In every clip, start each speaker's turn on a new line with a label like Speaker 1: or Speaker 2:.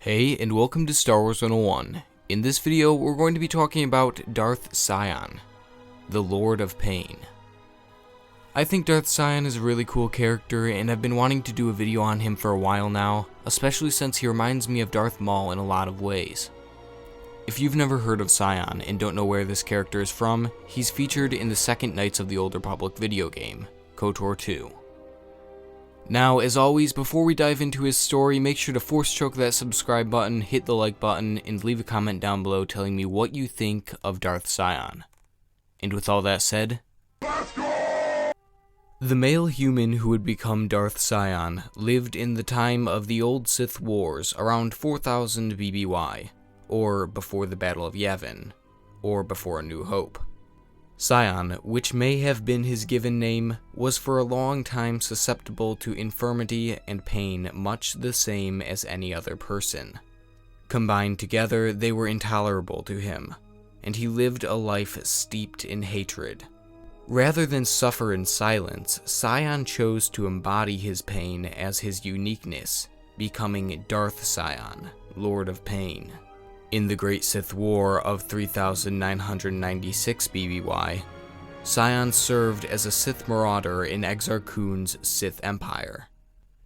Speaker 1: Hey, and welcome to Star Wars 101. In this video, we're going to be talking about Darth Sion, the Lord of Pain. I think Darth Sion is a really cool character, and I've been wanting to do a video on him for a while now, especially since he reminds me of Darth Maul in a lot of ways. If you've never heard of Sion and don't know where this character is from, he's featured in the second Knights of the Old Republic video game, KOTOR 2. Now, as always, before we dive into his story, make sure to force choke that subscribe button, hit the like button, and leave a comment down below telling me what you think of Darth Sion. And with all that said, let's go! The male human who would become Darth Sion lived in the time of the old Sith Wars around 4000 BBY, or before the Battle of Yavin, or before A New Hope. Sion, which may have been his given name, was for a long time susceptible to infirmity and pain much the same as any other person. Combined together, they were intolerable to him, and he lived a life steeped in hatred. Rather than suffer in silence, Sion chose to embody his pain as his uniqueness, becoming Darth Sion, Lord of Pain. In the Great Sith War of 3996 BBY, Sion served as a Sith marauder in Exar Kun's Sith Empire.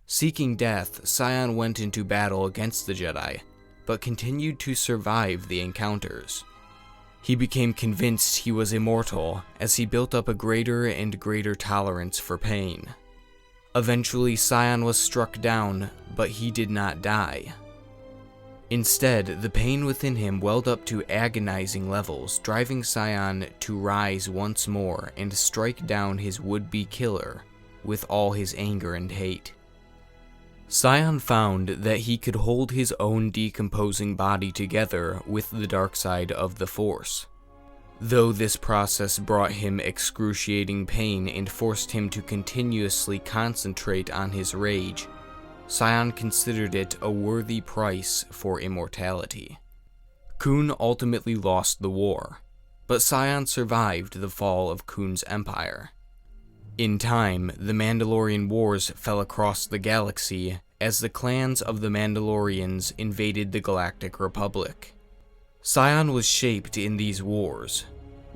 Speaker 1: Seeking death, Sion went into battle against the Jedi, but continued to survive the encounters. He became convinced he was immortal as he built up a greater and greater tolerance for pain. Eventually, Sion was struck down, but he did not die. Instead, the pain within him welled up to agonizing levels, driving Sion to rise once more and strike down his would-be killer with all his anger and hate. Sion found that he could hold his own decomposing body together with the dark side of the Force. Though this process brought him excruciating pain and forced him to continuously concentrate on his rage, Sion considered it a worthy price for immortality. Kun ultimately lost the war, but Sion survived the fall of Kun's empire. In time, the Mandalorian Wars fell across the galaxy as the clans of the Mandalorians invaded the Galactic Republic. Sion was shaped in these wars.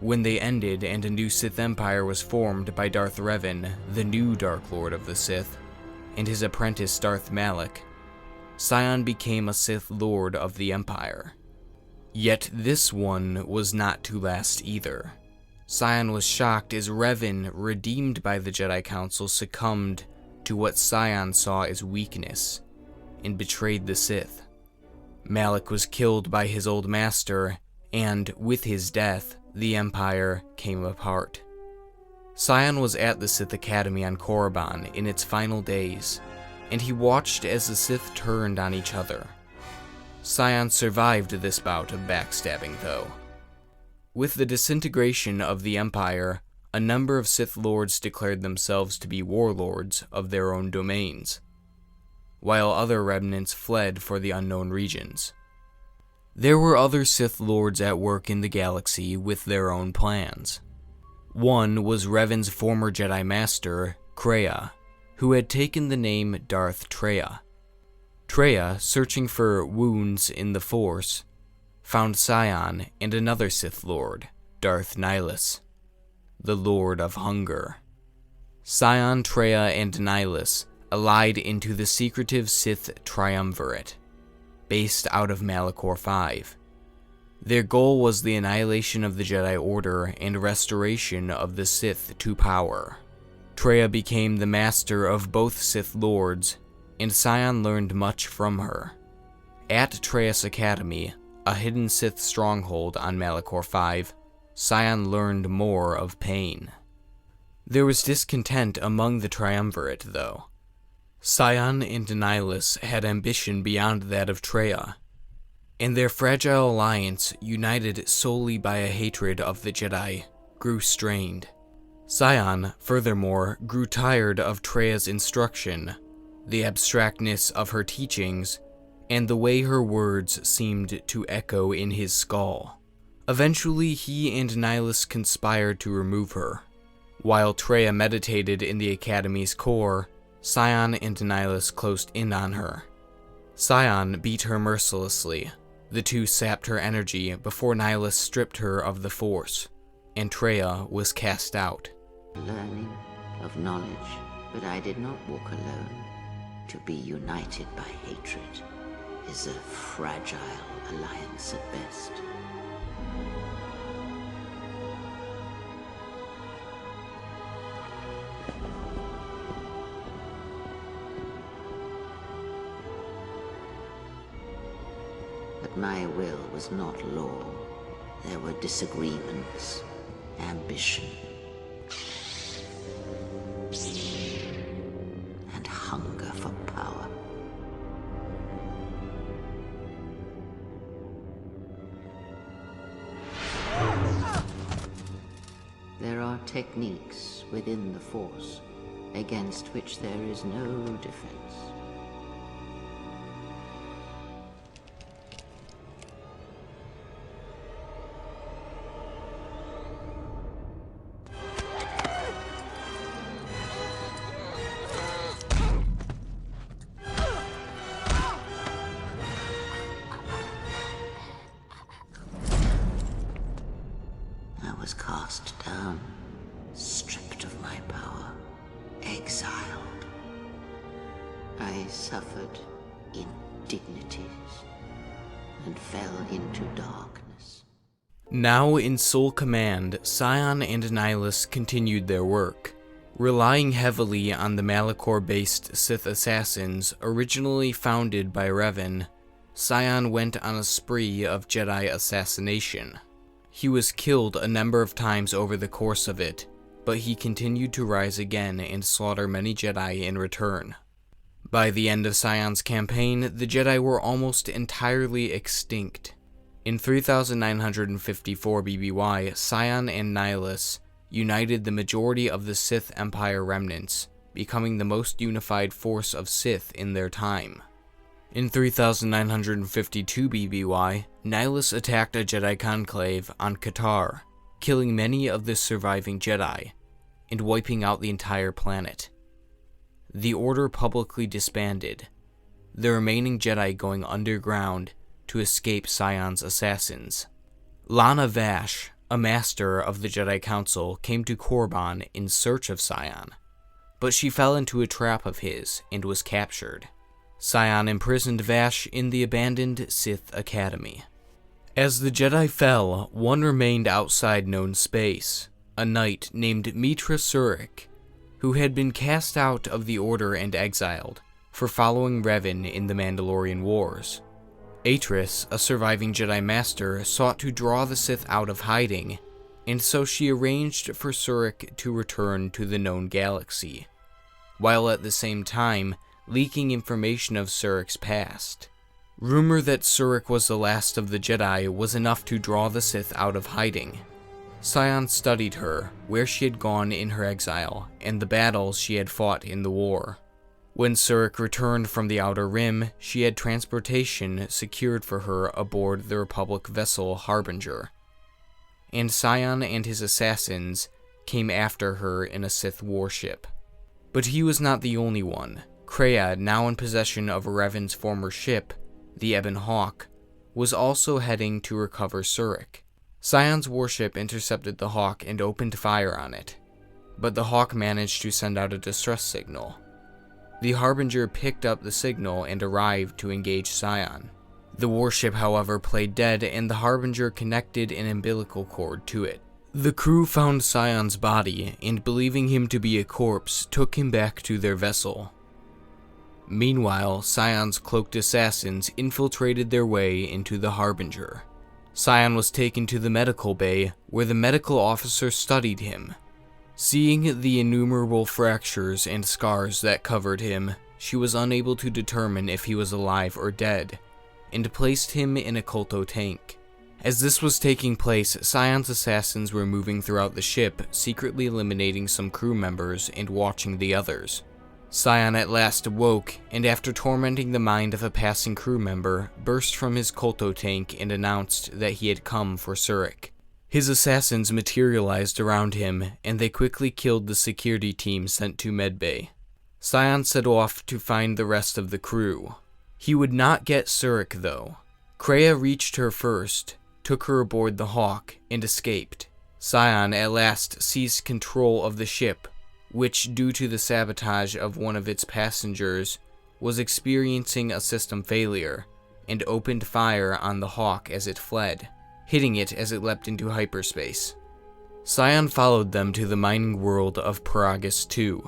Speaker 1: When they ended and a new Sith Empire was formed by Darth Revan, the new Dark Lord of the Sith, and his apprentice Darth Malak, Sion became a Sith Lord of the Empire. Yet this one was not to last either. Sion was shocked as Revan, redeemed by the Jedi Council, succumbed to what Sion saw as weakness, and betrayed the Sith. Malak was killed by his old master, and with his death, the Empire came apart. Sion was at the Sith Academy on Korriban in its final days, and he watched as the Sith turned on each other. Sion survived this bout of backstabbing, though. With the disintegration of the Empire, a number of Sith Lords declared themselves to be warlords of their own domains, while other remnants fled for the unknown regions. There were other Sith Lords at work in the galaxy with their own plans. One was Revan's former Jedi Master, Kreia, who had taken the name Darth Traya. Traya, searching for wounds in the Force, found Sion and another Sith Lord, Darth Nihilus, the Lord of Hunger. Sion, Traya, and Nihilus allied into the secretive Sith Triumvirate, based out of Malachor V. Their goal was the annihilation of the Jedi Order and restoration of the Sith to power. Traya became the master of both Sith Lords, and Sion learned much from her. At Trayas Academy, a hidden Sith stronghold on Malachor V, Sion learned more of pain. There was discontent among the Triumvirate, though. Sion and Nihilus had ambition beyond that of Traya, and their fragile alliance, united solely by a hatred of the Jedi, grew strained. Sion, furthermore, grew tired of Traya's instruction, the abstractness of her teachings, and the way her words seemed to echo in his skull. Eventually, he and Nihilus conspired to remove her. While Traya meditated in the Academy's core, Sion and Nihilus closed in on her. Sion beat her mercilessly. The two sapped her energy before Nihilus stripped her of the Force, and Traya was cast out.
Speaker 2: Learning of knowledge, but I did not walk alone. To be united by hatred is a fragile alliance at best. But my will was not law. There were disagreements, ambition, and hunger for power. There are techniques within the Force against which there is no defense. I was cast down, stripped of my power, exiled. I suffered indignities and fell into darkness.
Speaker 1: Now in sole command, Sion and Nihilus continued their work, relying heavily on the Malachor-based Sith assassins originally founded by Revan. Sion went on a spree of Jedi assassination. He was killed a number of times over the course of it, but he continued to rise again and slaughter many Jedi in return. By the end of Sion's campaign, the Jedi were almost entirely extinct. In 3954 BBY, Sion and Nihilus united the majority of the Sith Empire remnants, becoming the most unified force of Sith in their time. In 3952 BBY, Nihilus attacked a Jedi conclave on Qatar, killing many of the surviving Jedi, and wiping out the entire planet. The Order publicly disbanded, the remaining Jedi going underground to escape Sion's assassins. Lana Vash, a master of the Jedi Council, came to Korriban in search of Sion, but she fell into a trap of his and was captured. Sion imprisoned Vash in the abandoned Sith Academy. As the Jedi fell, one remained outside known space, a knight named Mitra Surik, who had been cast out of the Order and exiled for following Revan in the Mandalorian Wars. Atris, a surviving Jedi Master, sought to draw the Sith out of hiding, and so she arranged for Surik to return to the known galaxy, while at the same time leaking information of Surik's past. Rumor that Surik was the last of the Jedi was enough to draw the Sith out of hiding. Sion studied her, where she had gone in her exile, and the battles she had fought in the war. When Surik returned from the Outer Rim, she had transportation secured for her aboard the Republic vessel Harbinger, and Sion and his assassins came after her in a Sith warship. But he was not the only one. Kreia, now in possession of Revan's former ship, the Ebon Hawk, was also heading to recover Surik. Sion's warship intercepted the Hawk and opened fire on it, but the Hawk managed to send out a distress signal. The Harbinger picked up the signal and arrived to engage Sion. The warship, however, played dead, and the Harbinger connected an umbilical cord to it. The crew found Sion's body, and believing him to be a corpse, took him back to their vessel. Meanwhile, Sion's cloaked assassins infiltrated their way into the Harbinger. Sion was taken to the medical bay, where the medical officer studied him. Seeing the innumerable fractures and scars that covered him, she was unable to determine if he was alive or dead, and placed him in a kolto tank. As this was taking place, Sion's assassins were moving throughout the ship, secretly eliminating some crew members and watching the others. Sion at last awoke, and after tormenting the mind of a passing crew member, burst from his kolto tank and announced that he had come for Surik. His assassins materialized around him, and they quickly killed the security team sent to Medbay. Sion set off to find the rest of the crew. He would not get Surik, though. Kreia reached her first, took her aboard the Hawk, and escaped. Sion at last seized control of the ship, which, due to the sabotage of one of its passengers, was experiencing a system failure, and opened fire on the Hawk as it fled, hitting it as it leapt into hyperspace. Sion followed them to the mining world of Peragus II,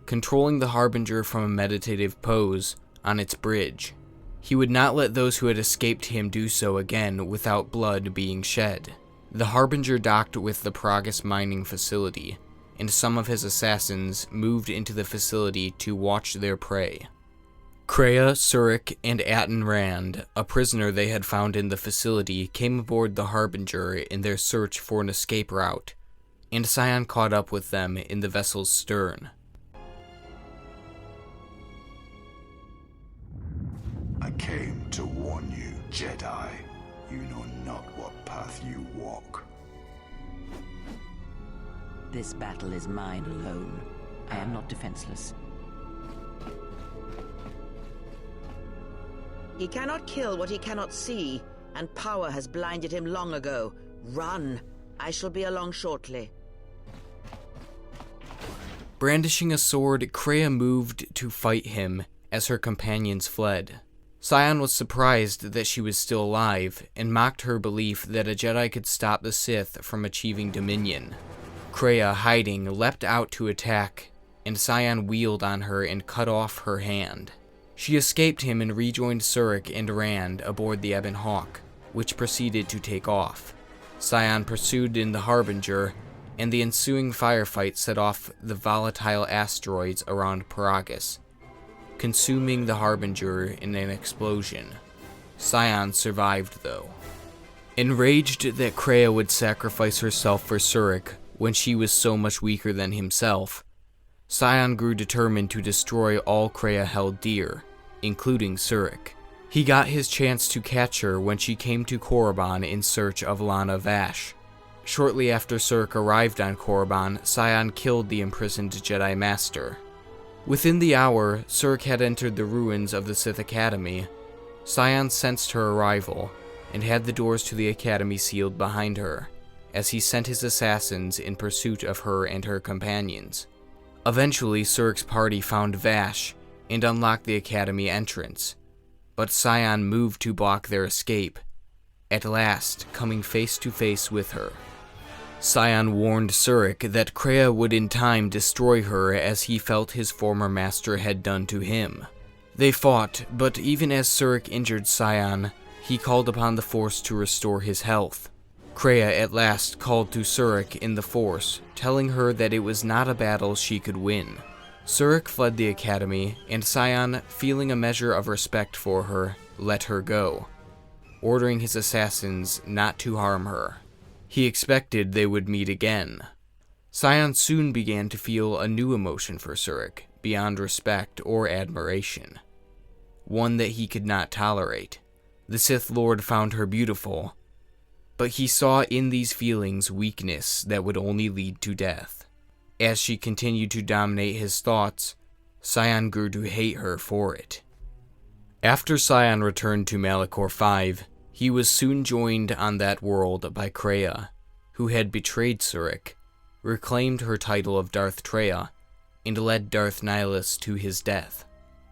Speaker 1: controlling the Harbinger from a meditative pose on its bridge. He would not let those who had escaped him do so again without blood being shed. The Harbinger docked with the Peragus mining facility, and some of his assassins moved into the facility to watch their prey. Kreia, Surik, and Aten Rand, a prisoner they had found in the facility, came aboard the Harbinger in their search for an escape route, and Sion caught up with them in the vessel's stern.
Speaker 3: I came to warn you, Jedi. You know not what path you walk.
Speaker 2: This battle is mine alone. I am not defenseless.
Speaker 4: He cannot kill what he cannot see, and power has blinded him long ago. Run! I shall be along shortly.
Speaker 1: Brandishing a sword, Kreia moved to fight him as her companions fled. Sion was surprised that she was still alive, and mocked her belief that a Jedi could stop the Sith from achieving dominion. Kreia, hiding, leapt out to attack, and Sion wheeled on her and cut off her hand. She escaped him and rejoined Surik and Rand aboard the Ebon Hawk, which proceeded to take off. Sion pursued in the Harbinger, and the ensuing firefight set off the volatile asteroids around Peragus, consuming the Harbinger in an explosion. Sion survived, though. Enraged that Kreia would sacrifice herself for Surik when she was so much weaker than himself, Sion grew determined to destroy all Kreia held dear, including Surik. He got his chance to catch her when she came to Korriban in search of Lana Vash. Shortly after Surik arrived on Korriban, Sion killed the imprisoned Jedi Master. Within the hour, Surik had entered the ruins of the Sith Academy. Sion sensed her arrival, and had the doors to the Academy sealed behind her, as he sent his assassins in pursuit of her and her companions. Eventually, Surik's party found Vash, and unlocked the Academy entrance, but Sion moved to block their escape, at last coming face to face with her. Sion warned Surik that Kreia would in time destroy her as he felt his former master had done to him. They fought, but even as Surik injured Sion, he called upon the Force to restore his health. Kreia at last called to Surik in the Force, telling her that it was not a battle she could win. Surik fled the Academy, and Sion, feeling a measure of respect for her, let her go, ordering his assassins not to harm her. He expected they would meet again. Sion soon began to feel a new emotion for Surik, beyond respect or admiration. One that he could not tolerate. The Sith Lord found her beautiful, but he saw in these feelings weakness that would only lead to death. As she continued to dominate his thoughts, Sion grew to hate her for it. After Sion returned to Malachor V, he was soon joined on that world by Kreia, who had betrayed Surik, reclaimed her title of Darth Traya, and led Darth Nihilus to his death.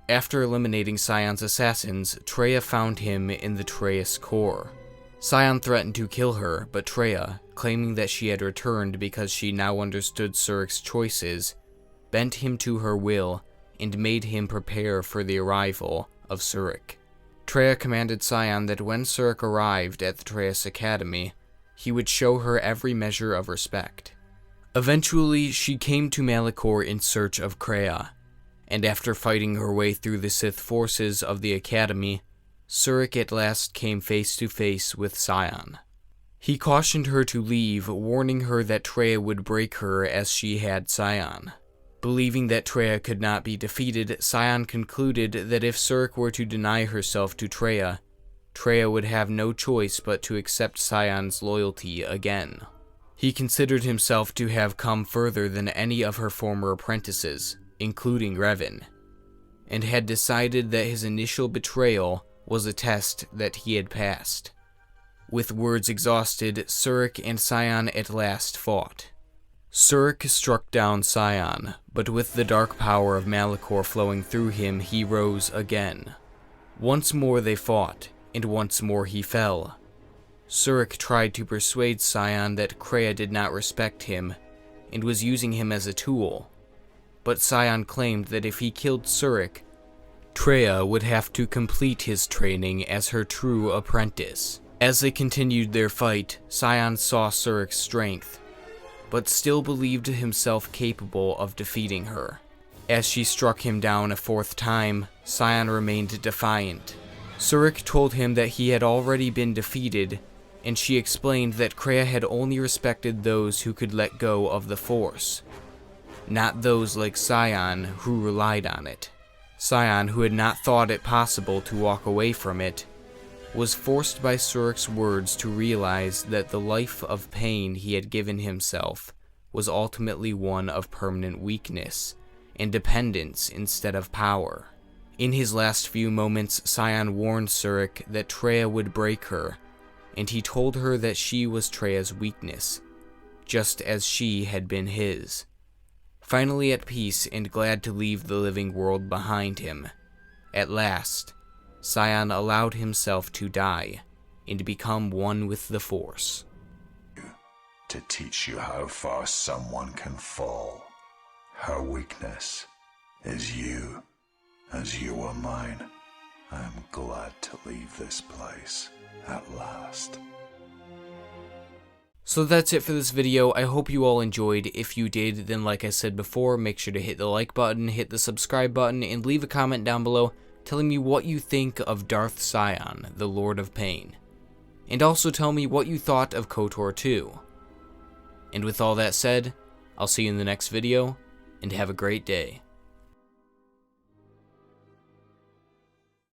Speaker 1: After eliminating Sion's assassins, Traya found him in the Trayus core. Sion threatened to kill her, but Traya, claiming that she had returned because she now understood Surik's choices, bent him to her will and made him prepare for the arrival of Surik. Traya commanded Sion that when Surik arrived at the Trayus Academy, he would show her every measure of respect. Eventually, she came to Malachor in search of Kreia, and after fighting her way through the Sith forces of the Academy, Surik at last came face to face with Sion. He cautioned her to leave, warning her that Traya would break her as she had Sion. Believing that Traya could not be defeated, Sion concluded that if Surik were to deny herself to Traya, Traya would have no choice but to accept Sion's loyalty again. He considered himself to have come further than any of her former apprentices, including Revan. and had decided that his initial betrayal was a test that he had passed. With words exhausted, Surik and Sion at last fought. Surik struck down Sion, but with the dark power of Malachor flowing through him, he rose again. Once more they fought, and once more he fell. Surik tried to persuade Sion that Kreia did not respect him, and was using him as a tool. But Sion claimed that if he killed Surik, Kreia would have to complete his training as her true apprentice. As they continued their fight, Sion saw Surik's strength, but still believed himself capable of defeating her. As she struck him down a fourth time, Sion remained defiant. Surik told him that he had already been defeated, and she explained that Kreia had only respected those who could let go of the Force, not those like Sion who relied on it. Sion, who had not thought it possible to walk away from it, was forced by Surik's words to realize that the life of pain he had given himself was ultimately one of permanent weakness and dependence instead of power. In his last few moments, Sion warned Surik that Kreia would break her, and he told her that she was Treia's weakness, just as she had been his. Finally at peace and glad to leave the living world behind him, at last, Sion allowed himself to die and become one with the Force.
Speaker 3: To teach you how far someone can fall. Her weakness is you, as you are mine. I am glad to leave this place at last.
Speaker 1: So that's it for this video. I hope you all enjoyed. If you did, then like I said before, make sure to hit the like button, hit the subscribe button, and leave a comment down below telling me what you think of Darth Sion, the Lord of Pain. And also tell me what you thought of KOTOR 2. And with all that said, I'll see you in the next video, and have a great day.